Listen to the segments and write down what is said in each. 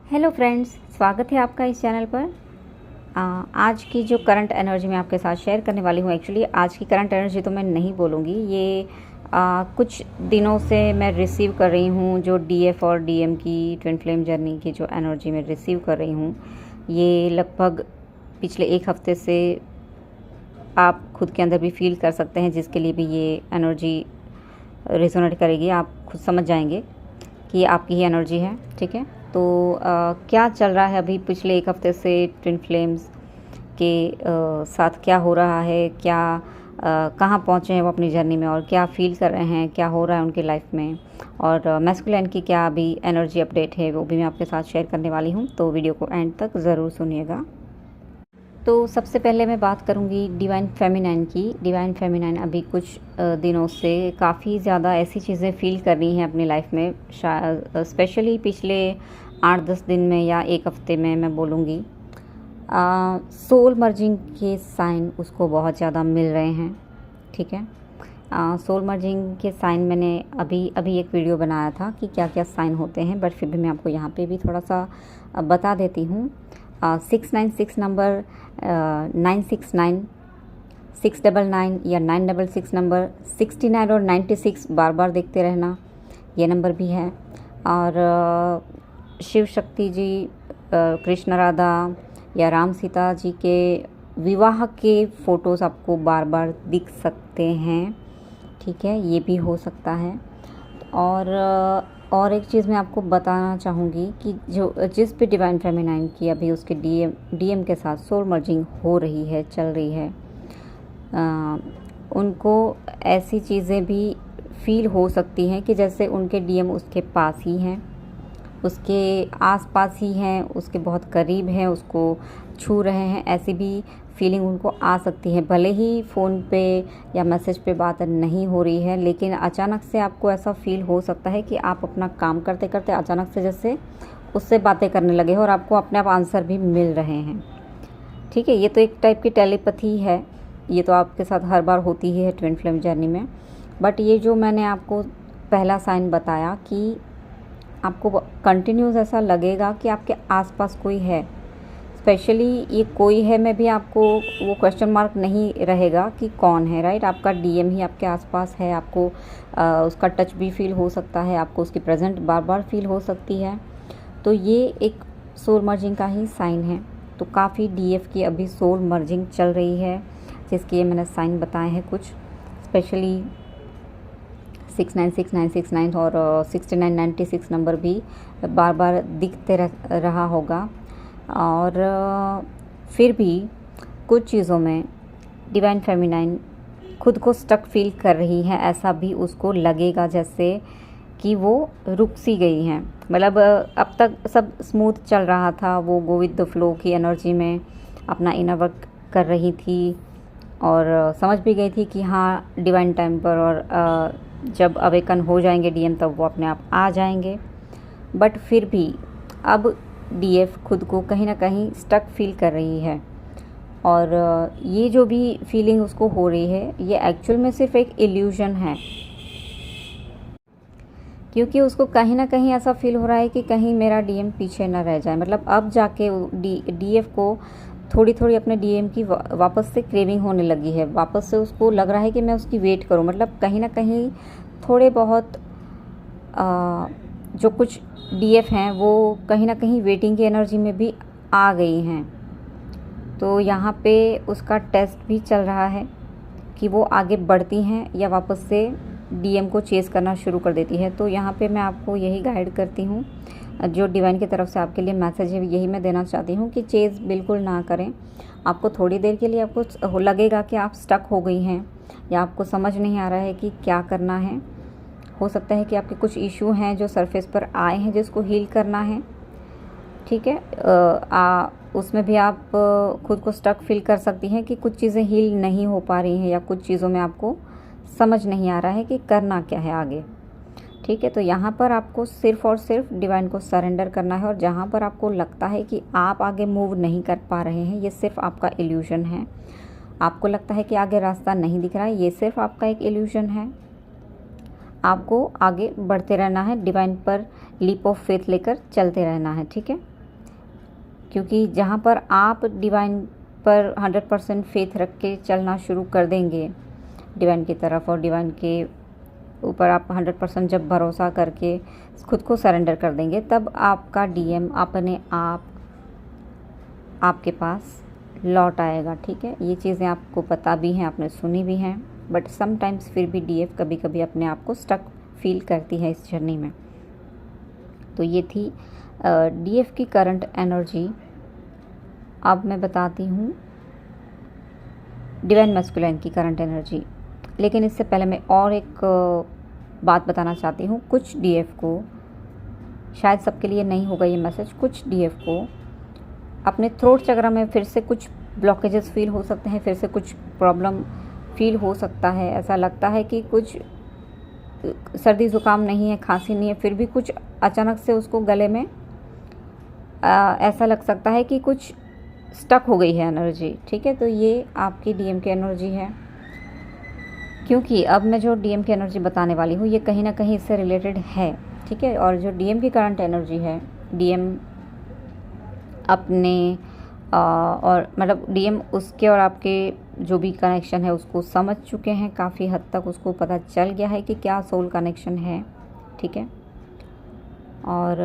Hello friends, स्वागत है आपका इस चैनल पर। आज की जो करंट एनर्जी मैं आपके साथ शेयर करने वाली हूँ, एक्चुअली आज की करंट एनर्जी तो मैं नहीं बोलूँगी, ये कुछ दिनों से मैं रिसीव कर रही हूँ। जो डीएफ और डीएम की ट्विन फ्लेम जर्नी की जो एनर्जी मैं रिसीव कर रही हूँ, ये लगभग पिछले एक हफ्ते से आप खुद के अंदर भी फील कर सकते हैं, जिसके लिए भी ये एनर्जी रेजोनेट करेगी। आप खुद समझ जाएंगे कि ये आपकी ही एनर्जी है, ठीक है। तो क्या चल रहा है अभी पिछले एक हफ्ते से ट्विन फ्लेम्स के साथ, क्या हो रहा है, क्या कहाँ पहुँचे हैं वो अपनी जर्नी में, और क्या फील कर रहे हैं, क्या हो रहा है उनकी लाइफ में, और मैस्कुलिन की क्या अभी एनर्जी अपडेट है, वो भी मैं आपके साथ शेयर करने वाली हूँ। तो वीडियो को एंड तक ज़रूर सुनिएगा। तो सबसे पहले मैं बात करूंगी डिवाइन फेमिनाइन की। डिवाइन फेमिनाइन अभी कुछ दिनों से काफ़ी ज़्यादा ऐसी चीज़ें फील कर रही हैं अपनी लाइफ में, स्पेशली पिछले 8-10 दिन में या एक हफ्ते में मैं बोलूँगी। सोल मर्जिंग के साइन उसको बहुत ज़्यादा मिल रहे हैं, ठीक है। सोल मर्जिंग के साइन मैंने अभी एक वीडियो बनाया था कि क्या क्या साइन होते हैं, बट फिर भी मैं आपको यहाँ पे भी थोड़ा सा बता देती हूँ। 696 नंबर, 969, 699 या 966 नंबर, 69 और 96 बार बार देखते रहना, ये नंबर भी है। और शिव शक्ति जी, कृष्ण राधा या राम सीता जी के विवाह के फ़ोटोज़ आपको बार बार दिख सकते हैं, ठीक है, ये भी हो सकता है। और एक चीज़ मैं आपको बताना चाहूँगी कि जिस भी डिवाइन फेमिनाइन की अभी उसके डीएम के साथ सोल मर्जिंग हो रही है, चल रही है, उनको ऐसी चीज़ें भी फील हो सकती हैं कि जैसे उनके डीएम उसके पास ही हैं, उसके आसपास ही हैं, उसके बहुत करीब हैं, उसको छू रहे हैं, ऐसी भी फीलिंग उनको आ सकती है। भले ही फ़ोन पे या मैसेज पे बात नहीं हो रही है, लेकिन अचानक से आपको ऐसा फील हो सकता है कि आप अपना काम करते करते अचानक से जैसे उससे बातें करने लगे हो और आपको अपने आप आंसर भी मिल रहे हैं, ठीक है। ये तो एक टाइप की टेलीपैथी है, ये तो आपके साथ हर बार होती ही है ट्विन फ्लेम जर्नी में। बट ये जो मैंने आपको पहला साइन बताया कि आपको कंटिन्यूस ऐसा लगेगा कि आपके आसपास कोई है, स्पेशली ये कोई है में भी आपको वो क्वेश्चन मार्क नहीं रहेगा कि कौन है, राइट। आपका डीएम ही आपके आसपास है, आपको उसका टच भी फील हो सकता है, आपको उसकी प्रेजेंट बार बार फील हो सकती है। तो ये एक सोल मर्जिंग का ही साइन है। तो काफ़ी डीएफ की अभी सोल मर्जिंग चल रही है, जिसके ये मैंने साइन बताए हैं कुछ, स्पेशली 696 और 6996 नंबर भी बार बार दिखते रहा होगा। और फिर भी कुछ चीज़ों में डिवाइन फेमिनाइन खुद को स्टक फील कर रही है, ऐसा भी उसको लगेगा जैसे कि वो रुक सी गई हैं। मतलब अब तक सब स्मूथ चल रहा था, वो गो विद द फ्लो की एनर्जी में अपना इनर वर्क कर रही थी और समझ भी गई थी कि हाँ डिवाइन टाइम पर और जब अवेकन हो जाएंगे डीएम तब वो अपने आप आ जाएंगे। बट फिर भी अब डीएफ खुद को कहीं ना कहीं स्टक फील कर रही है, और ये जो भी फीलिंग उसको हो रही है ये एक्चुअल में सिर्फ एक इल्यूजन है, क्योंकि उसको कहीं ना कहीं ऐसा फील हो रहा है कि कहीं मेरा डीएम पीछे ना रह जाए। मतलब अब जाके डीएफ को थोड़ी थोड़ी अपने डीएम की वापस से क्रेविंग होने लगी है, वापस से उसको लग रहा है कि मैं उसकी वेट करूं। मतलब कहीं ना कहीं थोड़े बहुत जो कुछ डीएफ हैं वो कहीं ना कहीं वेटिंग की एनर्जी में भी आ गई हैं। तो यहाँ पे उसका टेस्ट भी चल रहा है कि वो आगे बढ़ती हैं या वापस से डीएम को चेज़ करना शुरू कर देती है। तो यहाँ पे मैं आपको यही गाइड करती हूँ, जो डिवाइन की तरफ से आपके लिए मैसेज है यही मैं देना चाहती हूँ कि चेज़ बिल्कुल ना करें। आपको थोड़ी देर के लिए आपको लगेगा कि आप स्टक हो गई हैं या आपको समझ नहीं आ रहा है कि क्या करना है। हो सकता है कि आपके कुछ इशू हैं जो सरफेस पर आए हैं जिसको हील करना है, ठीक है। उसमें भी आप खुद को स्टक फील कर सकती हैं कि कुछ चीज़ें हील नहीं हो पा रही हैं या कुछ चीज़ों में आपको समझ नहीं आ रहा है कि करना क्या है आगे, ठीक है। तो यहाँ पर आपको सिर्फ़ और सिर्फ डिवाइन को सरेंडर करना है, और जहाँ पर आपको लगता है कि आप आगे मूव नहीं कर पा रहे हैं, ये सिर्फ आपका इल्यूजन है। आपको लगता है कि आगे रास्ता नहीं दिख रहा है, ये सिर्फ आपका एक इल्यूजन है। आपको आगे बढ़ते रहना है, डिवाइन पर लीप ऑफ फेथ लेकर चलते रहना है, ठीक है। क्योंकि जहाँ पर आप डिवाइन पर 100% फेथ रख के चलना शुरू कर देंगे डिवाइन की तरफ, और डिवाइन के ऊपर आप 100% जब भरोसा करके खुद को सरेंडर कर देंगे, तब आपका डीएम अपने आप आपके पास लौट आएगा। ठीक है, ये चीज़ें आपको पता भी हैं, आपने सुनी भी हैं, बट समटाइम्स फिर भी डीएफ कभी कभी अपने आप को स्टक फील करती है इस जर्नी में। तो ये थी डीएफ की करंट एनर्जी। अब मैं बताती हूँ डिवाइन मैस्कुलिन की करंट एनर्जी, लेकिन इससे पहले मैं और एक बात बताना चाहती हूँ। कुछ डीएफ को, शायद सबके लिए नहीं होगा ये मैसेज, कुछ डीएफ को अपने थ्रोट चक्र में फिर से कुछ ब्लॉकेजेस फील हो सकते हैं, फिर से कुछ प्रॉब्लम फील हो सकता है। ऐसा लगता है कि कुछ सर्दी ज़ुकाम नहीं है, खांसी नहीं है, फिर भी कुछ अचानक से उसको गले में ऐसा लग सकता है कि कुछ स्टक हो गई है एनर्जी। ठीक है, तो ये आपकी डीएम की एनर्जी है, क्योंकि अब मैं जो डीएम की एनर्जी बताने वाली हूँ ये कहीं ना कहीं इससे रिलेटेड है। ठीक है, और जो डीएम की करंट एनर्जी है, डीएम अपने और मतलब डीएम उसके और आपके जो भी कनेक्शन है उसको समझ चुके हैं, काफ़ी हद तक उसको पता चल गया है कि क्या सोल कनेक्शन है। ठीक है, और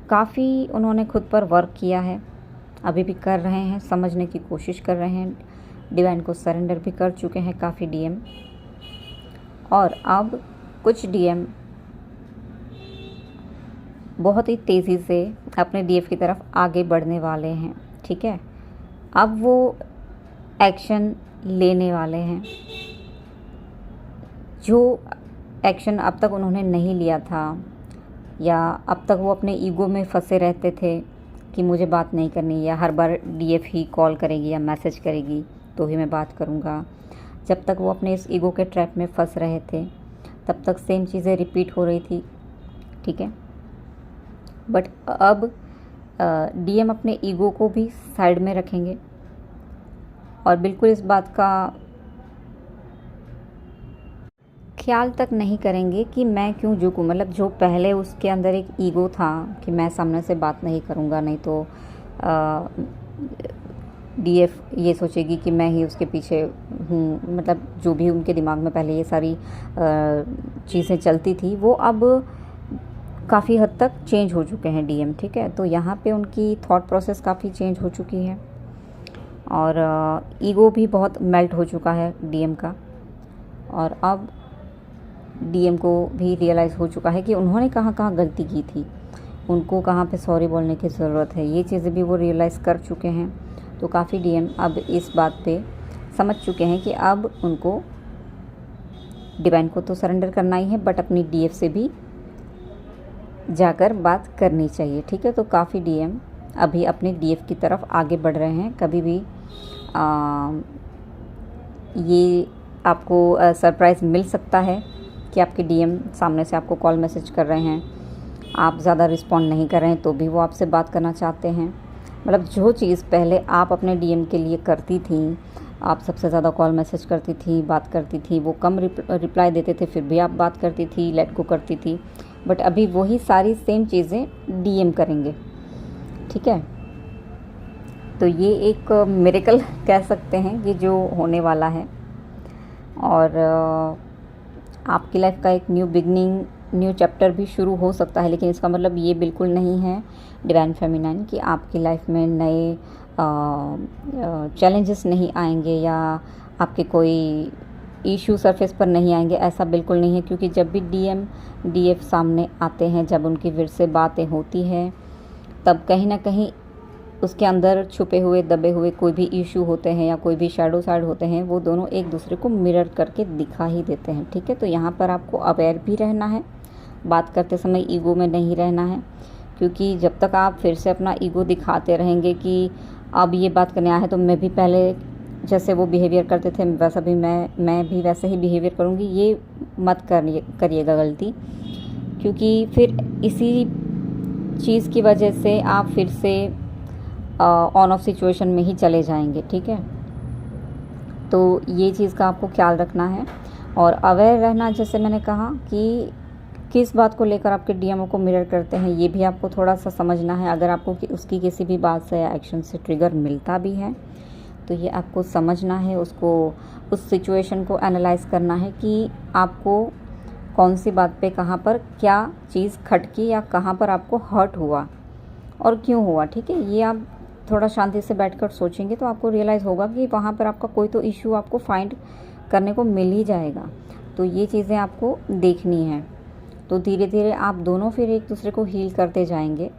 काफ़ी उन्होंने खुद पर वर्क किया है, अभी भी कर रहे हैं, समझने की कोशिश कर रहे हैं, डिवाइन को सरेंडर भी कर चुके हैं काफ़ी डीएम। और अब कुछ डीएम बहुत ही तेज़ी से अपने डीएफ की तरफ आगे बढ़ने वाले हैं। ठीक है, अब वो एक्शन लेने वाले हैं, जो एक्शन अब तक उन्होंने नहीं लिया था, या अब तक वो अपने ईगो में फंसे रहते थे कि मुझे बात नहीं करनी, या हर बार डीएफ ही कॉल करेगी या मैसेज करेगी तो ही मैं बात करूँगा। जब तक वो अपने इस ईगो के ट्रैप में फंस रहे थे तब तक सेम चीज़ें रिपीट हो रही थी। ठीक है, बट अब डीएम अपने ईगो को भी साइड में रखेंगे और बिल्कुल इस बात का ख्याल तक नहीं करेंगे कि मैं क्यों झुकूँ। मतलब जो पहले उसके अंदर एक ईगो था कि मैं सामने से बात नहीं करूँगा, नहीं तो डीएफ ये सोचेगी कि मैं ही उसके पीछे हूँ, मतलब जो भी उनके दिमाग में पहले ये सारी चीज़ें चलती थी वो अब काफ़ी हद तक चेंज हो चुके हैं डीएम। ठीक है, तो यहाँ पे उनकी थॉट प्रोसेस काफ़ी चेंज हो चुकी है और ईगो भी बहुत मेल्ट हो चुका है डीएम का, और अब डीएम को भी रियलाइज़ हो चुका है कि उन्होंने कहाँ कहाँ गलती की थी, उनको कहाँ पे सॉरी बोलने की ज़रूरत है, ये चीज़ें भी वो रियलाइज़ कर चुके हैं। तो काफ़ी डीएम अब इस बात पे समझ चुके हैं कि अब उनको डिवाइन को तो सरेंडर करना ही है, बट अपनी डीएफ से भी जाकर बात करनी चाहिए। ठीक है, तो काफ़ी डीएम अभी अपने डीएफ की तरफ आगे बढ़ रहे हैं। कभी भी ये आपको सरप्राइज़ मिल सकता है कि आपके डीएम सामने से आपको कॉल मैसेज कर रहे हैं, आप ज़्यादा रिस्पॉन्ड नहीं कर रहे हैं तो भी वो आपसे बात करना चाहते हैं। मतलब जो चीज़ पहले आप अपने डीएम के लिए करती थी, आप सबसे ज़्यादा कॉल मैसेज करती थी, बात करती थी, वो कम रिप्लाई देते थे फिर भी आप बात करती थी, लेट गो करती थी, बट अभी वही सारी सेम चीज़ें डीएम करेंगे। ठीक है, तो ये एक मिरेकल कह सकते हैं ये जो होने वाला है, और आपकी लाइफ का एक न्यू बिगनिंग, न्यू चैप्टर भी शुरू हो सकता है। लेकिन इसका मतलब ये बिल्कुल नहीं है डिवाइन फेमिनाइन कि आपकी लाइफ में नए चैलेंजेस नहीं आएंगे या आपके कोई इशू सरफेस पर नहीं आएंगे, ऐसा बिल्कुल नहीं है। क्योंकि जब भी डीएम डीएफ सामने आते हैं, जब उनकी विर से बातें होती हैं, तब कहीं ना कहीं उसके अंदर छुपे हुए दबे हुए कोई भी इशू होते हैं या कोई भी शैडो साइड होते हैं, वो दोनों एक दूसरे को मिरर करके दिखा ही देते हैं। ठीक है, तो यहाँ पर आपको अवेयर भी रहना है, बात करते समय ईगो में नहीं रहना है, क्योंकि जब तक आप फिर से अपना ईगो दिखाते रहेंगे कि अब ये बात करने आया है तो मैं भी पहले जैसे वो बिहेवियर करते थे वैसा भी मैं भी वैसे ही बिहेवियर करूँगी, ये मत करिएगा गलती, क्योंकि फिर इसी चीज़ की वजह से आप फिर से ऑन ऑफ सिचुएशन में ही चले जाएंगे। ठीक है, तो ये चीज़ का आपको ख्याल रखना है और अवेयर रहना। जैसे मैंने कहा कि किस बात को लेकर आपके डीएमओ को मिरर करते हैं, ये भी आपको थोड़ा सा समझना है। अगर आपको उसकी किसी भी बात से या एक्शन से ट्रिगर मिलता भी है तो ये आपको समझना है, उसको उस सिचुएशन को एनालाइज करना है कि आपको कौन सी बात पे कहाँ पर क्या चीज़ खटकी या कहाँ पर आपको हर्ट हुआ और क्यों हुआ। ठीक है, ये आप थोड़ा शांति से बैठकर सोचेंगे तो आपको रियलाइज़ होगा कि वहाँ पर आपका कोई तो इश्यू आपको फाइंड करने को मिल ही जाएगा। तो ये चीज़ें आपको देखनी है। तो धीरे धीरे आप दोनों फिर एक दूसरे को हील करते जाएंगे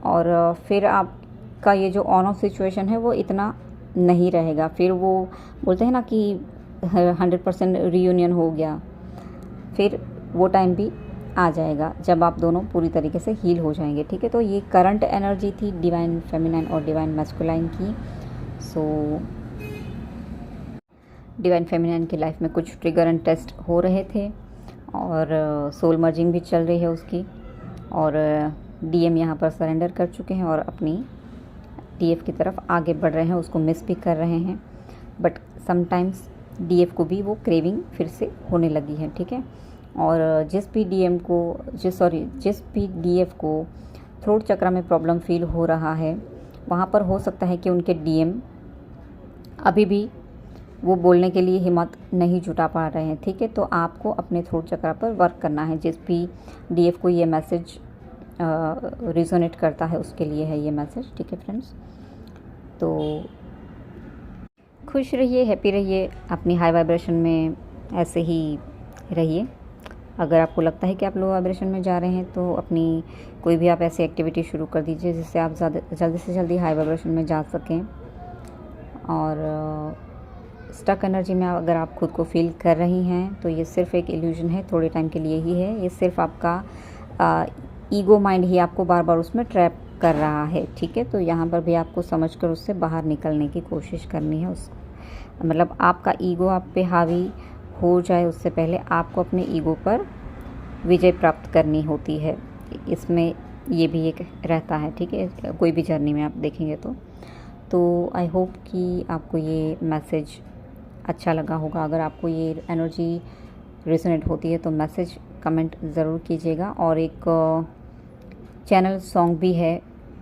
और फिर आपका ये जो ऑन ऑफ सिचुएशन है वो इतना नहीं रहेगा। फिर वो बोलते हैं ना कि 100% रीयूनियन हो गया, फिर वो टाइम भी आ जाएगा जब आप दोनों पूरी तरीके से हील हो जाएंगे। ठीक है, तो ये करंट एनर्जी थी डिवाइन फेमिनाइन और डिवाइन मैस्कुलाइन की। सो डिवाइन फेमिनाइन की लाइफ में कुछ ट्रिगर एंड टेस्ट हो रहे थे और सोल मर्जिंग भी चल रही है उसकी, और डीएम यहाँ पर सरेंडर कर चुके हैं और अपनी डीएफ की तरफ आगे बढ़ रहे हैं, उसको मिस भी कर रहे हैं। बट समटाइम्स डीएफ को भी वो क्रेविंग फिर से होने लगी है। ठीक है, और जिस भी डीएफ को थ्रोट चक्र में प्रॉब्लम फील हो रहा है, वहाँ पर हो सकता है कि उनके डीएम अभी भी वो बोलने के लिए हिम्मत नहीं जुटा पा रहे हैं। ठीक है, तो आपको अपने थ्रोट चक्र पर वर्क करना है। जिस भी डीएफ को ये मैसेज रिजोनेट करता है उसके लिए है ये मैसेज। ठीक है फ्रेंड्स, तो खुश रहिए, हैप्पी रहिए, अपनी हाई वाइब्रेशन में ऐसे ही रहिए। अगर आपको लगता है कि आप लो वाइब्रेशन में जा रहे हैं तो अपनी कोई भी आप ऐसी एक्टिविटी शुरू कर दीजिए जिससे आप जल्दी से जल्दी हाई वाइब्रेशन में जा सकें। और स्टक एनर्जी में अगर आप खुद को फील कर रही हैं तो ये सिर्फ एक इल्यूजन है, थोड़े टाइम के लिए ही है। ये सिर्फ आपका ईगो माइंड ही आपको बार बार उसमें ट्रैप कर रहा है। ठीक है, तो यहाँ पर भी आपको समझकर उससे बाहर निकलने की कोशिश करनी है। मतलब आपका ईगो आप पे हावी हो जाए उससे पहले आपको अपने ईगो पर विजय प्राप्त करनी होती है। इसमें ये भी एक रहता है। ठीक है, कोई भी जर्नी में आप देखेंगे तो आई होप कि आपको ये मैसेज अच्छा लगा होगा। अगर आपको ये एनर्जी रेजोनेट होती है तो मैसेज कमेंट ज़रूर कीजिएगा। और एक चैनल सॉन्ग भी है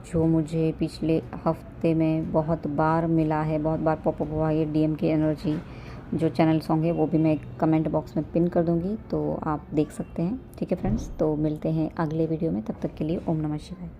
जो मुझे पिछले हफ्ते में बहुत बार मिला है, बहुत बार पॉपअप हुआ ये डीएम की एनर्जी जो चैनल सॉन्ग है, वो भी मैं कमेंट बॉक्स में पिन कर दूंगी तो आप देख सकते हैं। ठीक है फ्रेंड्स, तो मिलते हैं अगले वीडियो में, तब तक के लिए ओम नमः शिवाय।